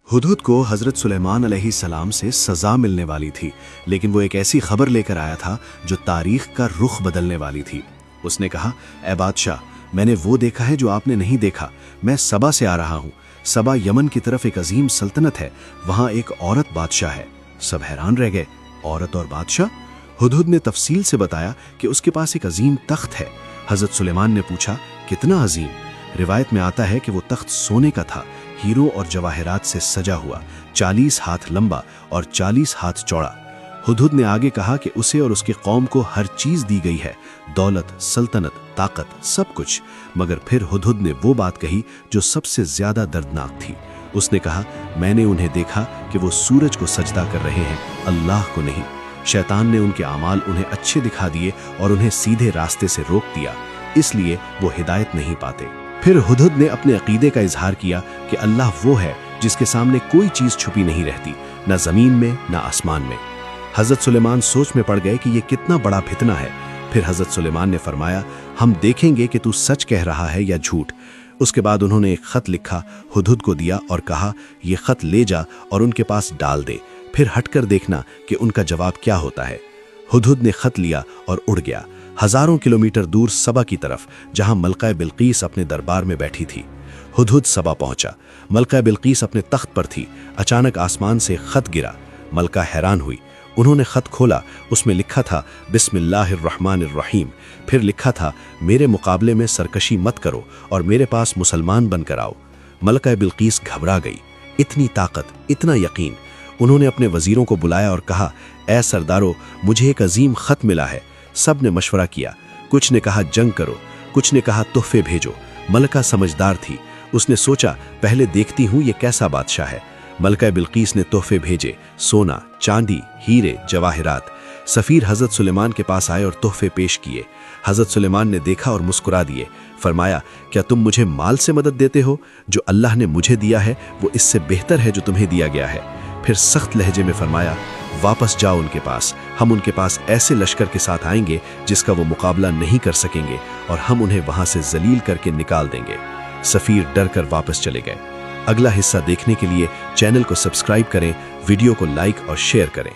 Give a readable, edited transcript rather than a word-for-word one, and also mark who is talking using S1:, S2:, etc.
S1: हुदहुद को हज़रत सुलेमान अलैहिस्सलाम से सज़ा मिलने वाली थी, लेकिन वो एक ऐसी खबर लेकर आया था जो तारीख का रुख बदलने वाली थी। उसने कहा, ए बादशाह, मैंने वो देखा है जो आपने नहीं देखा। मैं सबा से आ रहा हूँ। सबा यमन की तरफ एक अजीम सल्तनत है, वहाँ एक औरत बादशाह है। सब हैरान रह गए, औरत और बादशाह? हुदहुद ने तफसील से बताया कि उसके पास एक अजीम तख्त है। हज़रत सुलेमान ने पूछा, कितना अजीम? रिवायत में आता है कि वो तख्त सोने का था, हीरों और जवाहरात से सजा हुआ, 40 हाथ लंबा और 40 हाथ चौड़ा। हुदहुद ने आगे कहा कि उसे और उसके कौम को हर चीज दी गई है, दौलत, सल्तनत, ताकत, सब कुछ। मगर फिर हुदहुद ने वो बात कही जो सबसे ज्यादा दर्दनाक थी। उसने कहा, मैंने उन्हें देखा कि वो सूरज को सजदा कर रहे हैं, अल्लाह को नहीं। शैतान ने उनके अमाल उन्हें अच्छे दिखा दिए और उन्हें सीधे रास्ते से रोक दिया, इसलिए वो हिदायत नहीं पाते। फिर हुदहुद ने अपने अकीदे का इजहार किया कि अल्लाह वो है जिसके सामने कोई चीज छुपी नहीं रहती, न जमीन में न आसमान में। हजरत सुलेमान सोच में पड़ गए कि ये कितना बड़ा फितना है। फिर हजरत सुलेमान ने फरमाया, हम देखेंगे कि तू सच कह रहा है या झूठ। उसके बाद उन्होंने एक खत लिखा, हुदहुद को दिया और कहा, ये खत ले जा और उनके पास डाल दे, फिर हटकर देखना कि उनका जवाब क्या होता है। हुदहुद ने खत लिया और उड़ गया हजारों किलोमीटर दूर सबा की तरफ, जहां मलका बिल्कीस अपने दरबार में बैठी थी। हुदहुद सबा पहुंचा। मलका बिल्कीस अपने तख्त पर थी। अचानक आसमान से खत गिरा। मलका हैरान हुई। उन्होंने खत खोला। उसमें लिखा था, बिस्मिल्लाहिर्रहमानिर्रहीम। फिर लिखा था, मेरे मुकाबले में सरकशी मत करो और मेरे पास मुसलमान बनकर आओ। मलका बिल्कीस घबरा गई। इतनी ताकत, इतना यकीन। उन्होंने अपने वजीरों को बुलाया और कहा, ऐ सरदारो, मुझे एक अजीम खत मिला है। सब ने मशवरा किया। कुछ ने कहा जंग करो, कुछ ने कहा तोहफे भेजो। मलका समझदार थी। उसने सोचा, पहले देखती हूँ ये कैसा बादशाह है। मलका बिल्कीस ने तोहफे भेजे, सोना, चांदी, हीरे, जवाहरात। सफीर हजरत सुलेमान के पास आए और तोहफे पेश किए। हजरत सुलेमान ने देखा और मुस्कुरा दिए। फरमाया, क्या तुम मुझे माल से मदद देते हो? जो अल्लाह ने मुझे दिया है वो इससे बेहतर है जो तुम्हें दिया गया है। फिर सख्त लहजे में फरमाया, वापस जाओ उनके पास। हम उनके पास ऐसे लश्कर के साथ आएंगे जिसका वो मुकाबला नहीं कर सकेंगे और हम उन्हें वहां से जलील करके निकाल देंगे। सफीर डर कर वापस चले गए। अगला हिस्सा देखने के लिए चैनल को सब्सक्राइब करें, वीडियो को लाइक और शेयर करें।